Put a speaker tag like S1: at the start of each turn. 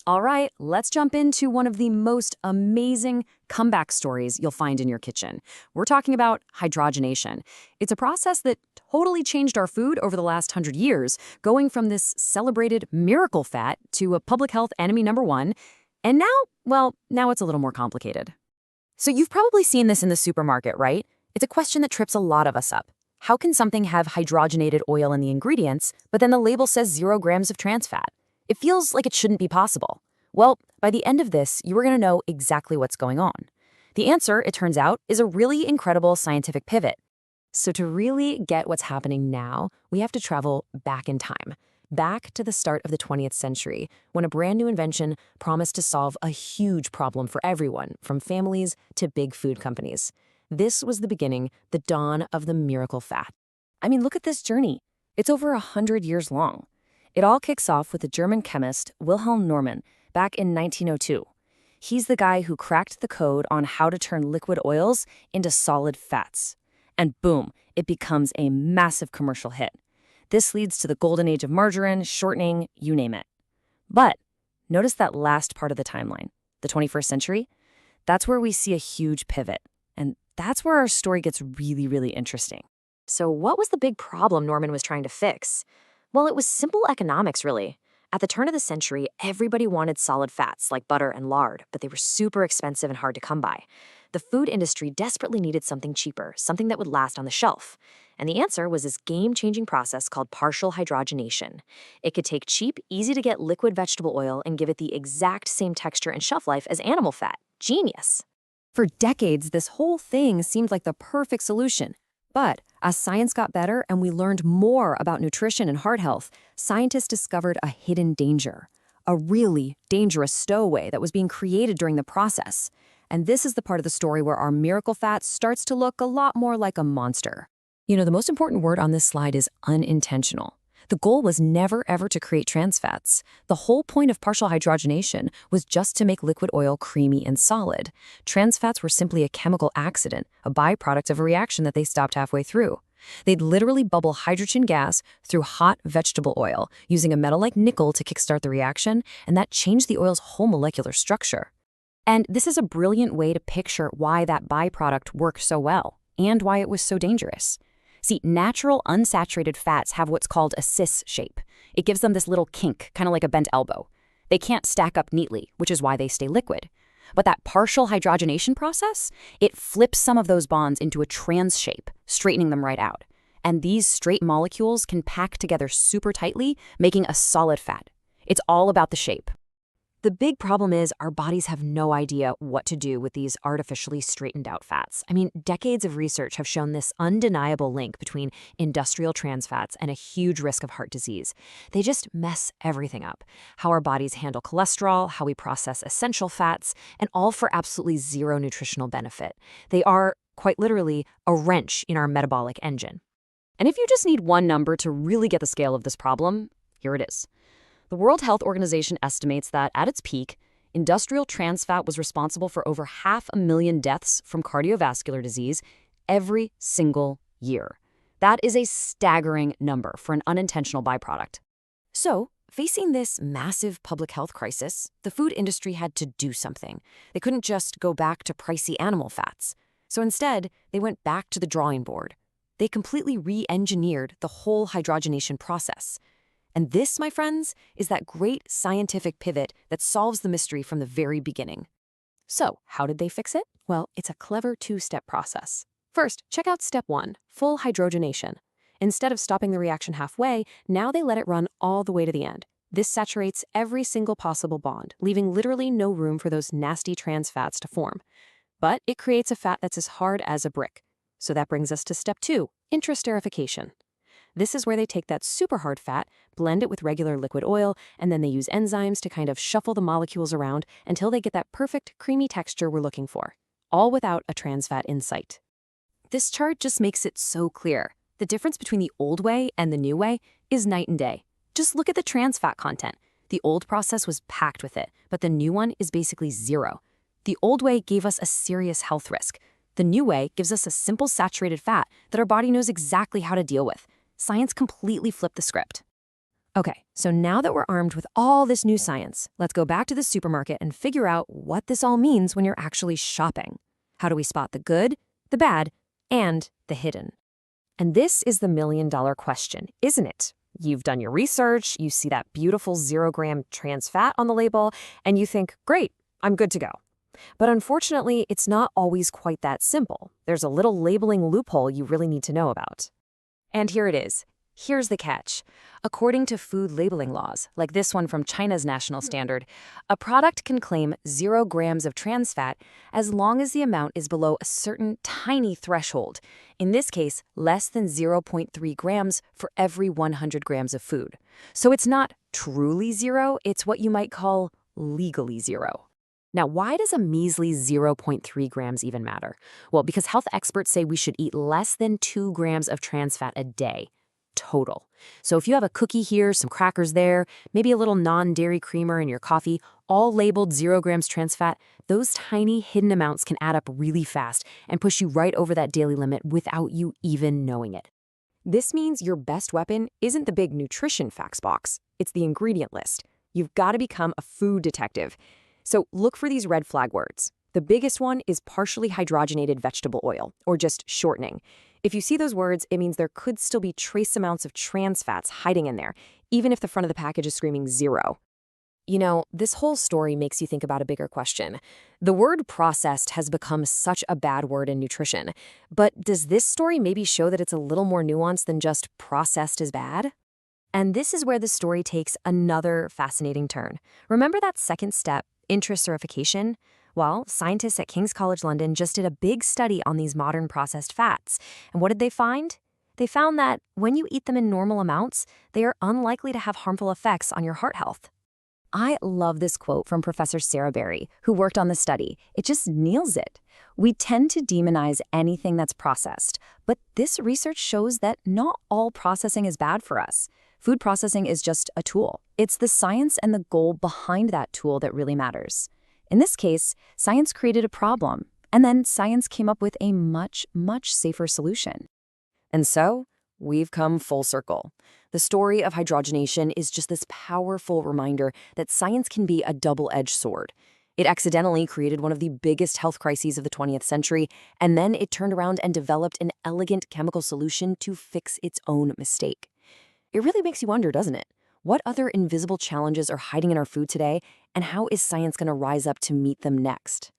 S1: All right, let's jump into one of the most amazing comeback stories you'll find in your kitchen. We're talking about hydrogenation. It's a process that totally changed our food over the last 100 years, going from this celebrated miracle fat to a public health enemy number one. And now, well, now it's a little more complicated.
S2: So you've probably seen this in the supermarket, right? It's a question that trips a lot of us up. How can something have hydrogenated oil in the ingredients, but then the label says 0 grams of trans fat? It feels like it shouldn't be possible. Well, by the end of this, you are going to know exactly what's going on. The answer, it turns out, is a really incredible scientific pivot.
S1: So to really get what's happening now, we have to travel back in time, back to the start of the 20th century, when a brand new invention promised to solve a huge problem for everyone, from families to big food companies. This was the beginning, the dawn of the miracle fat. I mean, look at this journey. It's over 100 years long. It all kicks off with the German chemist Wilhelm Norman back in 1902. He's the guy who cracked the code on how to turn liquid oils into solid fats. And boom, it becomes a massive commercial hit. This leads to the golden age of margarine, shortening, you name it. But notice that last part of the timeline, the 21st century. That's where we see a huge pivot. And that's where our story gets really, really interesting.
S2: So what was the big problem Norman was trying to fix? Well, it was simple economics, really. At the turn of the century, everybody wanted solid fats like butter and lard, but they were super expensive and hard to come by. The food industry desperately needed something cheaper, something that would last on the shelf. And the answer was this game-changing process called partial hydrogenation. It could take cheap, easy-to-get liquid vegetable oil and give it the exact same texture and shelf life as animal fat. Genius!
S1: For decades, this whole thing seemed like the perfect solution. But as science got better and we learned more about nutrition and heart health, scientists discovered a hidden danger, a really dangerous stowaway that was being created during the process. And this is the part of the story where our miracle fat starts to look a lot more like a monster. You know, the most important word on this slide is unintentional. The goal was never, ever to create trans fats. The whole point of partial hydrogenation was just to make liquid oil creamy and solid. Trans fats were simply a chemical accident, a byproduct of a reaction that they stopped halfway through. They'd literally bubble hydrogen gas through hot vegetable oil, using a metal like nickel to kickstart the reaction, and that changed the oil's whole molecular structure. And this is a brilliant way to picture why that byproduct worked so well, and why it was so dangerous. See, natural unsaturated fats have what's called a cis shape. It gives them this little kink, kind of like a bent elbow. They can't stack up neatly, which is why they stay liquid. But that partial hydrogenation process, it flips some of those bonds into a trans shape, straightening them right out. And these straight molecules can pack together super tightly, making a solid fat. It's all about the shape. The big problem is our bodies have no idea what to do with these artificially straightened out fats. I mean, decades of research have shown this undeniable link between industrial trans fats and a huge risk of heart disease. They just mess everything up. How our bodies handle cholesterol, how we process essential fats, and all for absolutely zero nutritional benefit. They are, quite literally, a wrench in our metabolic engine. And if you just need one number to really get the scale of this problem, here it is. The World Health Organization estimates that, at its peak, industrial trans fat was responsible for over 500,000 deaths from cardiovascular disease every single year. That is a staggering number for an unintentional byproduct. So, facing this massive public health crisis, the food industry had to do something. They couldn't just go back to pricey animal fats. So instead, they went back to the drawing board. They completely re-engineered the whole hydrogenation process. And this, my friends, is that great scientific pivot that solves the mystery from the very beginning. So, how did they fix it? Well, it's a clever two-step process. First, check out step 1, full hydrogenation. Instead of stopping the reaction halfway, now they let it run all the way to the end. This saturates every single possible bond, leaving literally no room for those nasty trans fats to form. But it creates a fat that's as hard as a brick. So that brings us to step 2, intraesterification. This is where they take that super hard fat, blend it with regular liquid oil, and then they use enzymes to kind of shuffle the molecules around until they get that perfect creamy texture we're looking for, all without a trans fat in sight. This chart just makes it so clear. The difference between the old way and the new way is night and day. Just look at the trans fat content. The old process was packed with it, but the new one is basically zero. The old way gave us a serious health risk. The new way gives us a simple saturated fat that our body knows exactly how to deal with. Science completely flipped the script. Okay, so now that we're armed with all this new science, let's go back to the supermarket and figure out what this all means when you're actually shopping. How do we spot the good, the bad, and the hidden? And this is the million-dollar question, isn't it? You've done your research, you see that beautiful 0-gram trans fat on the label, and you think, great, I'm good to go. But unfortunately, it's not always quite that simple. There's a little labeling loophole you really need to know about. And here it is. Here's the catch. According to food labeling laws, like this one from China's national standard, a product can claim 0 grams of trans fat as long as the amount is below a certain tiny threshold, in this case, less than 0.3 grams for every 100 grams of food. So it's not truly zero, it's what you might call legally zero. Now, why does a measly 0.3 grams even matter? Well, because health experts say we should eat less than 2 grams of trans fat a day. Total. So if you have a cookie here, some crackers there, maybe a little non-dairy creamer in your coffee, all labeled 0 grams trans fat, those tiny hidden amounts can add up really fast and push you right over that daily limit without you even knowing it. This means your best weapon isn't the big nutrition facts box, it's the ingredient list. You've got to become a food detective. So look for these red flag words. The biggest one is partially hydrogenated vegetable oil, or just shortening. If you see those words, it means there could still be trace amounts of trans fats hiding in there, even if the front of the package is screaming 0. You know, this whole story makes you think about a bigger question. The word processed has become such a bad word in nutrition, but does this story maybe show that it's a little more nuanced than just processed is bad? And this is where the story takes another fascinating turn. Remember that second step, intracerification? Well, scientists at King's College London just did a big study on these modern processed fats. And what did they find? They found that when you eat them in normal amounts, they are unlikely to have harmful effects on your heart health. I love this quote from Professor Sarah Berry, who worked on the study. It just nails it. We tend to demonize anything that's processed, but this research shows that not all processing is bad for us. Food processing is just a tool. It's the science and the goal behind that tool that really matters. In this case, science created a problem, and then science came up with a much, much safer solution. And so, we've come full circle. The story of hydrogenation is just this powerful reminder that science can be a double-edged sword. It accidentally created one of the biggest health crises of the 20th century, and then it turned around and developed an elegant chemical solution to fix its own mistake. It really makes you wonder, doesn't it? What other invisible challenges are hiding in our food today, and how is science going to rise up to meet them next?